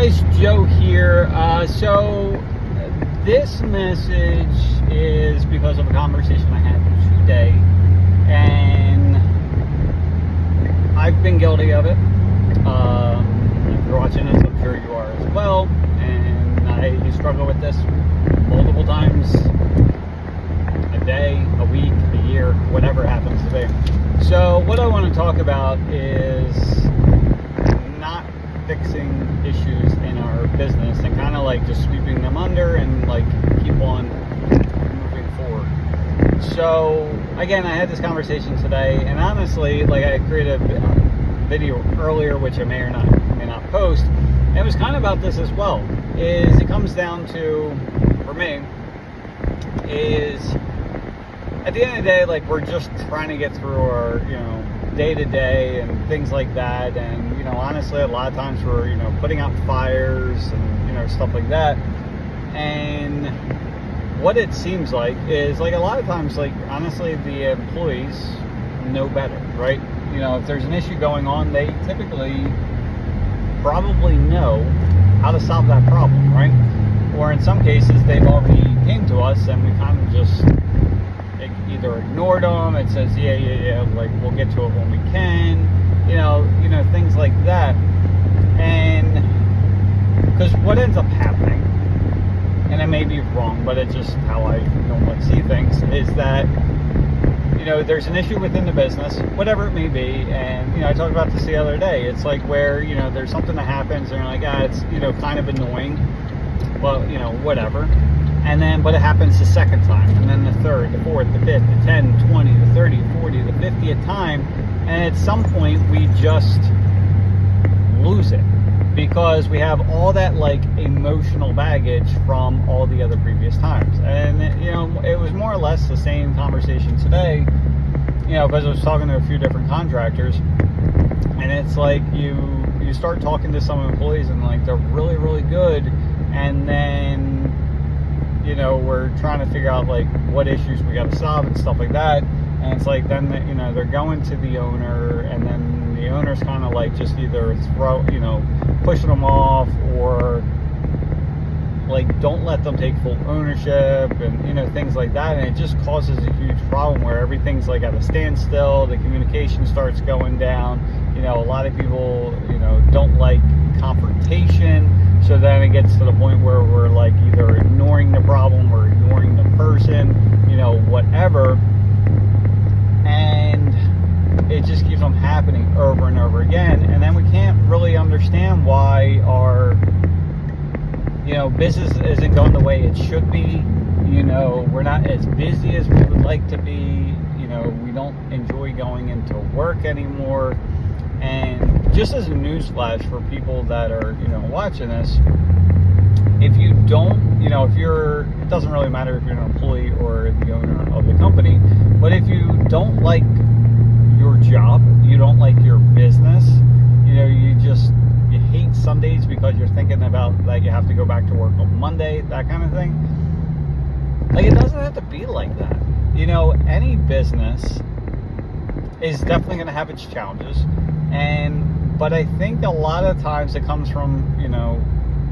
guys, Joe here. So this message is because of a conversation I had today, and I've been guilty of it. If you're watching this, I'm sure you are as well, and I struggle with this multiple times a day, a week, a year, whatever it happens to be. So what I want to talk about is not fixing issues in our business and kind of like just sweeping them under and like keep on moving forward. So again, I had this conversation today, and honestly, like, I created a video earlier which I may or may not post, and it was kind of about this as well. Is it comes down to, for me, is at the end of the day, like, we're just trying to get through our, day to day and things like that. And, honestly, a lot of times we're, putting out fires and, stuff like that. And what it seems like is, like, a lot of times, like, honestly, the employees know better, right? If there's an issue going on, they typically probably know how to solve that problem, right? Or in some cases, they've already came to us and we kind of just either ignored them. It says, yeah, like, we'll get to it when we can, things like that. And because what ends up happening, and I may be wrong, but it's just how I normally see things, is that, there's an issue within the business, whatever it may be. And, I talked about this the other day. It's like where, there's something that happens and you're like, it's, kind of annoying, but, whatever. And then, but it happens the second time, and then the third, the fourth, the fifth, the 10, 20, the 30, 40, the 50th time. And at some point, we just lose it because we have all that, like, emotional baggage from all the other previous times. And, it was more or less the same conversation today, because I was talking to a few different contractors. And it's like you start talking to some employees and, like, they're really, really good. And then, we're trying to figure out, like, what issues we got to solve and stuff like that. And it's like, then, they're going to the owner, and then the owner's kind of like just either pushing them off, or like, don't let them take full ownership, and, things like that. And it just causes a huge problem where everything's like at a standstill. The communication starts going down. A lot of people, don't like confrontation. So then it gets to the point where we're like either ignoring the problem or ignoring the person, whatever. And it just keeps on happening over and over again. And then we can't really understand why our, business isn't going the way it should be. We're not as busy as we would like to be. We don't enjoy going into work anymore. And just as a newsflash for people that are, watching this, if you don't, it doesn't really matter if you're an employee or the owner of the company, but if you don't like your job, you don't like your business, you hate Sundays because you're thinking about, like, you have to go back to work on Monday, that kind of thing. Like, it doesn't have to be like that. Any business is definitely going to have its challenges. But I think a lot of times it comes from,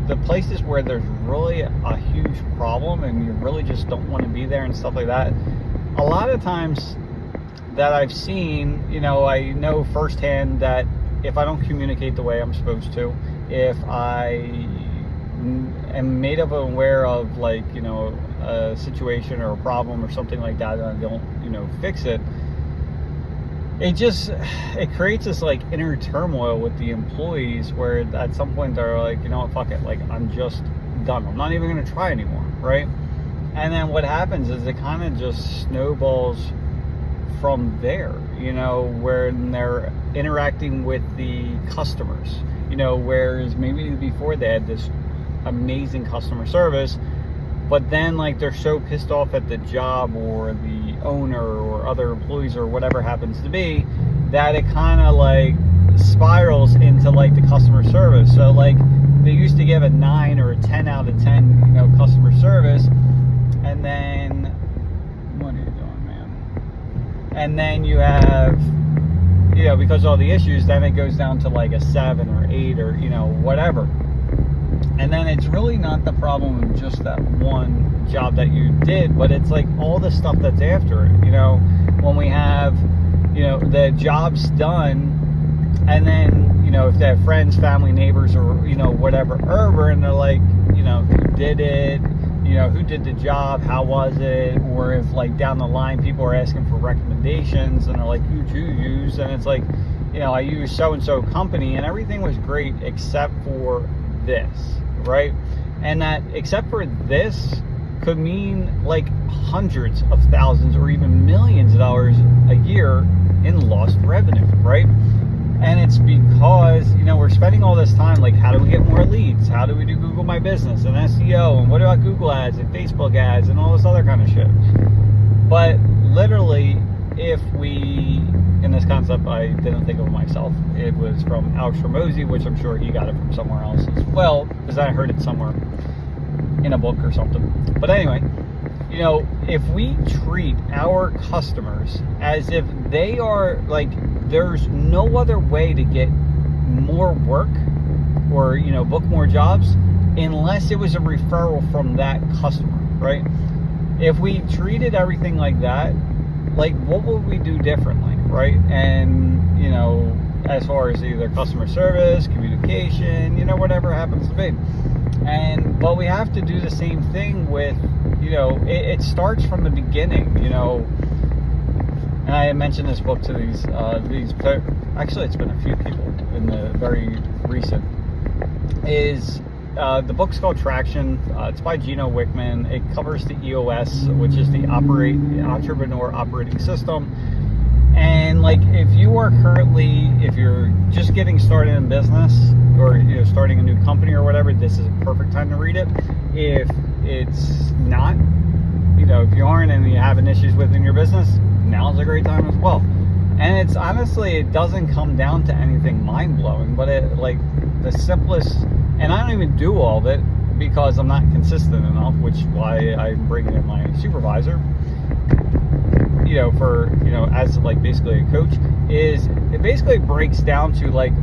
the places where there's really a huge problem and you really just don't want to be there and stuff like that. A lot of times that I've seen, I know firsthand that if I don't communicate the way I'm supposed to, if I am made aware of, like, a situation or a problem or something like that, and I don't, fix it, it creates this, like, inner turmoil with the employees where at some point they're like, fuck it, like, I'm just done. I'm not even going to try anymore, right? And then what happens is it kind of just snowballs from there, where they're interacting with the customers, whereas maybe before they had this amazing customer service, but then, like, they're so pissed off at the job or the owner or other employees or whatever happens to be, that it kind of, like, spirals into, like, the customer service. So, like, they used to give a 9 or a 10 out of 10, customer service, and then, what are you doing, man? And then you have, because of all the issues, then it goes down to, like, a 7 or 8 or, whatever. And then it's really not the problem of just that one job that you did, but it's like all the stuff that's after it. You know, when we have, you know, the job's done, and then, you know, if they have friends, family, neighbors, or, you know, whatever, and they're like, you know, who did it? You know, who did the job? How was it? Or if, like, down the line, people are asking for recommendations, and they're like, who'd you use? And it's like, you know, I use so-and-so company, and everything was great except for this, right? And that except for this could mean like hundreds of thousands or even millions of dollars a year in lost revenue, right? And it's because, you know, we're spending all this time, like, how do we get more leads? How do we do Google My Business and SEO? And what about Google ads and Facebook ads and all this other kind of shit? But literally, if we, in this concept, I didn't think of it myself. It was from Alex Ramosi, which I'm sure he got it from somewhere else as well, because I heard it somewhere in a book or something. But anyway, you know, if we treat our customers as if they are, like, there's no other way to get more work or, you know, book more jobs unless it was a referral from that customer, right? If we treated everything like that, like, what would we do differently, right? And, you know, as far as either customer service, communication, you know, whatever happens to be. But we have to do the same thing with, you know, it starts from the beginning, you know. And I mentioned this book to these, actually it's been a few people in the very recent, the book's called Traction. It's by Gino Wickman. It covers the EOS, which is the Entrepreneur Operating System. And, like, if you're just getting started in business, or, you know, starting a new company or whatever, this is a perfect time to read it. If it's not, you know, if you aren't and you're having issues within your business, now's a great time as well. And it's honestly, it doesn't come down to anything mind-blowing, but it, like, the simplest, and I don't even do all of it because I'm not consistent enough, which is why I'm bringing in my supervisor, you know, for, you know, as, like, basically a coach, is it basically breaks down to, like,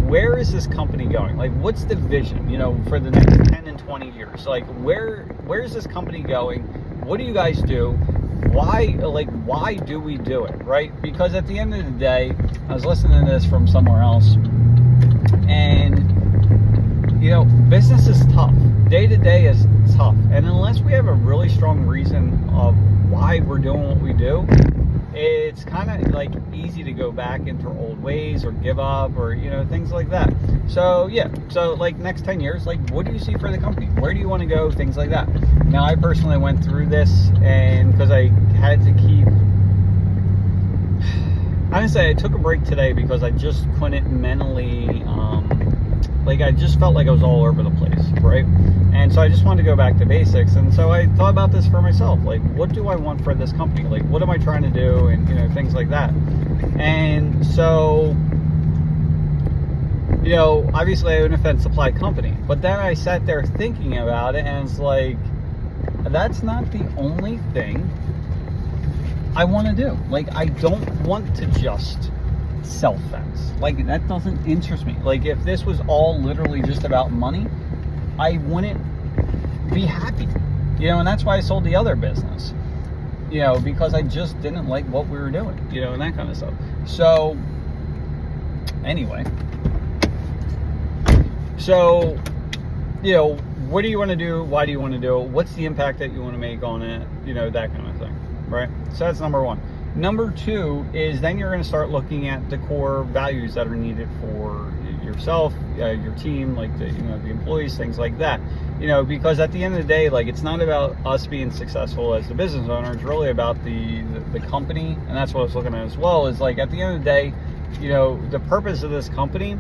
where is this company going? Like, what's the vision, you know, for the next 10 and 20 years? Like, where's this company going? What do you guys do? Why do we do it, right? Because at the end of the day, I was listening to this from somewhere else, and, you know, business is tough. Day to day is tough. And unless we have a really strong reason of why we're doing what we do, it's kind of, like, easy to go back into old ways or give up or, you know, things like that. So, yeah. So, like, next 10 years, like, what do you see for the company? Where do you want to go? Things like that. Now, I personally went through this, and because I had to keep, honestly, I took a break today because I just couldn't mentally, like, I just felt like I was all over the place, right? And so I just wanted to go back to basics. And so I thought about this for myself. Like, what do I want for this company? Like, what am I trying to do? And, you know, things like that. And so, you know, obviously I own a fence supply company. But then I sat there thinking about it, and it's like, that's not the only thing I want to do. Like, I don't want to just sell fence. Like, that doesn't interest me. Like, if this was all literally just about money, I wouldn't be happy, you know. And that's why I sold the other business, you know, because I just didn't like what we were doing, you know, and that kind of stuff. So anyway, so, you know, what do you want to do? Why do you want to do it? What's the impact that you want to make on it? You know, that kind of thing, right? So that's number one. Number two is then you're going to start looking at the core values that are needed for yourself, your team, like the, you know, the employees, things like that. You know, because at the end of the day, like, it's not about us being successful as the business owner. It's really about the company, and that's what I was looking at as well. Is, like, at the end of the day, you know, the purpose of this company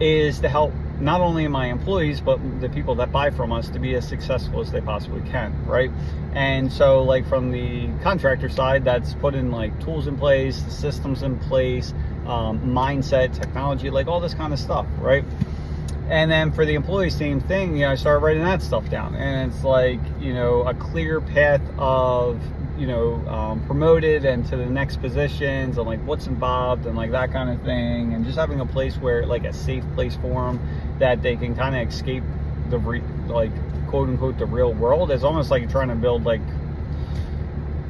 is to help not only my employees, but the people that buy from us to be as successful as they possibly can, right? And so, like, from the contractor side, that's putting, like, tools in place, the systems in place, mindset, technology, like, all this kind of stuff, right? And then for the employees, same thing. You know, I started writing that stuff down, and it's like, you know, a clear path of, you know, promoted and to the next positions, and, like, what's involved and, like, that kind of thing, and just having a place where, like, a safe place for them that they can kind of escape like quote unquote the real world. It's almost like you're trying to build like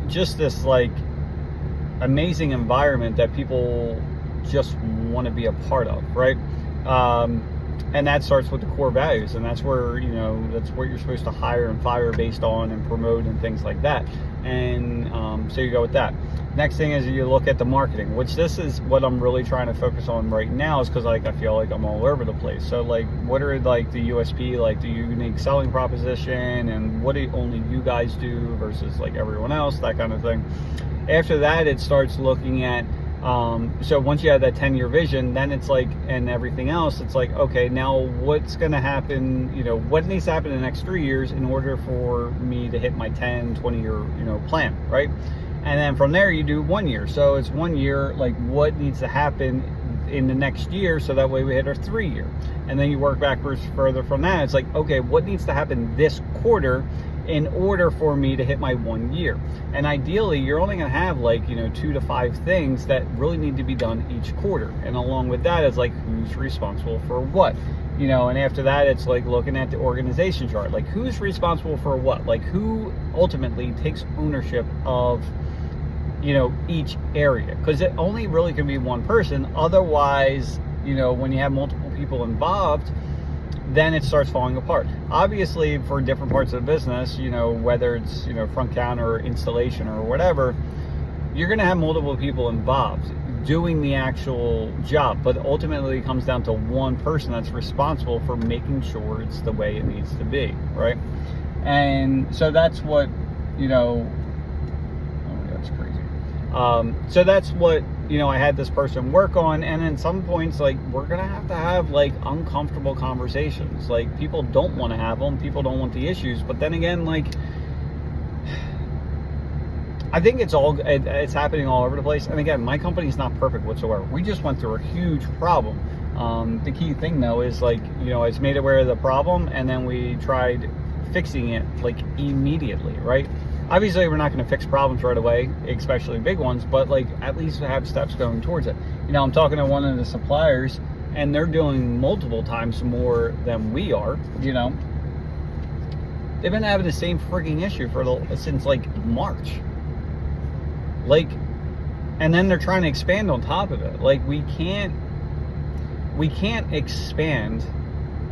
just this like amazing environment that people just want to be a part of, right? And that starts with the core values, and that's where, you know, that's what you're supposed to hire and fire based on and promote and things like that. And so you go with that. Next thing is you look at the marketing, which this is what I'm really trying to focus on right now, is because like I feel like I'm all over the place. So like, what are like the USP, like the unique selling proposition, and what do only you guys do versus like everyone else, that kind of thing. After that, it starts looking at so once you have that 10-year vision, then it's like, and everything else, it's like, okay, now what's going to happen, you know, what needs to happen in the next 3 years in order for me to hit my 10, 20-year, you know, plan, right? And then from there you do 1 year. So it's 1 year, like what needs to happen in the next year, so that way we hit our 3 year. And then you work backwards further from that. It's like, okay, what needs to happen this quarter in order for me to hit my 1 year? And ideally you're only going to have like, you know, 2 to 5 things that really need to be done each quarter. And along with that is like, who's responsible for what, you know? And after that, it's like looking at the organization chart, like who's responsible for what, like who ultimately takes ownership of, you know, each area, because it only really can be one person. Otherwise, you know, when you have multiple people involved, then it starts falling apart. Obviously, for different parts of the business, you know, whether it's, you know, front counter or installation or whatever, you're going to have multiple people involved doing the actual job, but ultimately it comes down to one person that's responsible for making sure it's the way it needs to be, right? And so that's what, you know, oh, that's crazy. So that's what, you know, I had this person work on. And then some points, like, we're gonna have to have like uncomfortable conversations. Like, people don't want to have them, people don't want the issues, but then again, like, I think it's happening all over the place. And again, my company's not perfect whatsoever. We just went through a huge problem. The key thing though is, like, you know, I was made aware of the problem, and then we tried fixing it like immediately, right? Obviously we're not going to fix problems right away, especially big ones, but like at least have steps going towards it. You know, I'm talking to one of the suppliers, and they're doing multiple times more than we are. You know, they've been having the same freaking issue since like March. Like, and then they're trying to expand on top of it. Like, we can't expand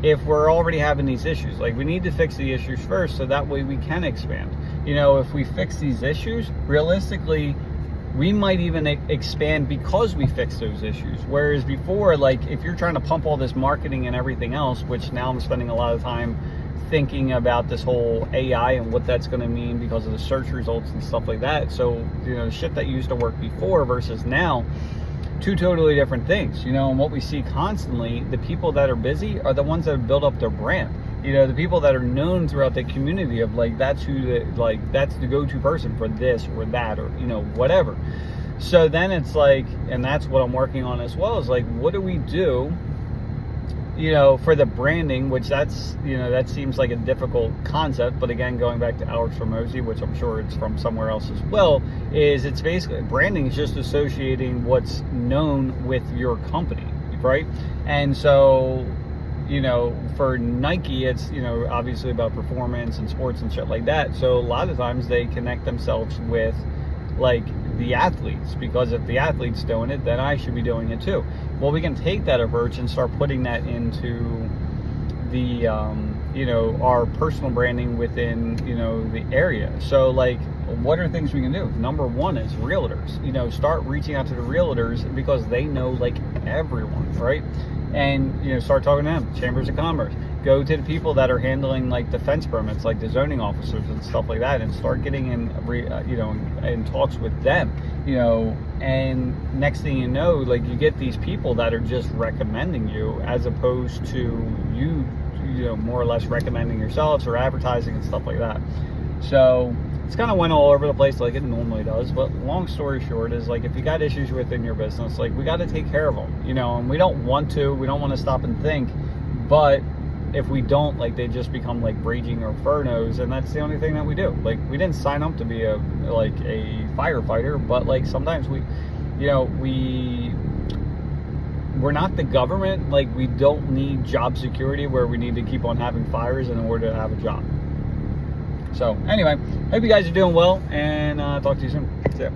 if we're already having these issues. Like, we need to fix the issues first, so that way we can expand. You know, if we fix these issues, realistically, we might even expand because we fix those issues. Whereas before, like, if you're trying to pump all this marketing and everything else, which now I'm spending a lot of time thinking about this whole AI and what that's going to mean because of the search results and stuff like that. So, you know, shit that used to work before versus now, two totally different things, you know. And what we see constantly, the people that are busy are the ones that have built up their brand. You know, the people that are known throughout the community of, like, that's the go-to person for this or that, or, you know, whatever. So then it's like, and that's what I'm working on as well, is like, what do we do, you know, for the branding, which that's, you know, that seems like a difficult concept. But again, going back to Alex Ramosi, which I'm sure it's from somewhere else as well, is it's basically, branding is just associating what's known with your company, right? And so, you know, for Nike, it's, you know, obviously about performance and sports and shit like that. So a lot of times they connect themselves with, like, the athletes, because if the athlete's doing it, then I should be doing it too. Well, we can take that approach and start putting that into the, you know, our personal branding within, you know, the area. So, like, what are things we can do? Number one is realtors. You know, start reaching out to the realtors because they know, like, everyone, right? And, you know, start talking to them. Chambers of Commerce. Go to the people that are handling, like, the fence permits, like the zoning officers and stuff like that, and start getting in, you know, in talks with them, you know. And next thing you know, like, you get these people that are just recommending you, as opposed to you know, more or less recommending yourselves or advertising and stuff like that. So it's kind of went all over the place like it normally does. But long story short is, like, if you got issues within your business, like, we got to take care of them, you know. And we don't want to stop and think, but if we don't, like, they just become like raging infernos, and that's the only thing that we do. Like, we didn't sign up to be a firefighter, but, like, sometimes we, you know, we we're not the government. Like, we don't need job security where we need to keep on having fires in order to have a job. So anyway, hope you guys are doing well, and talk to you soon. See ya.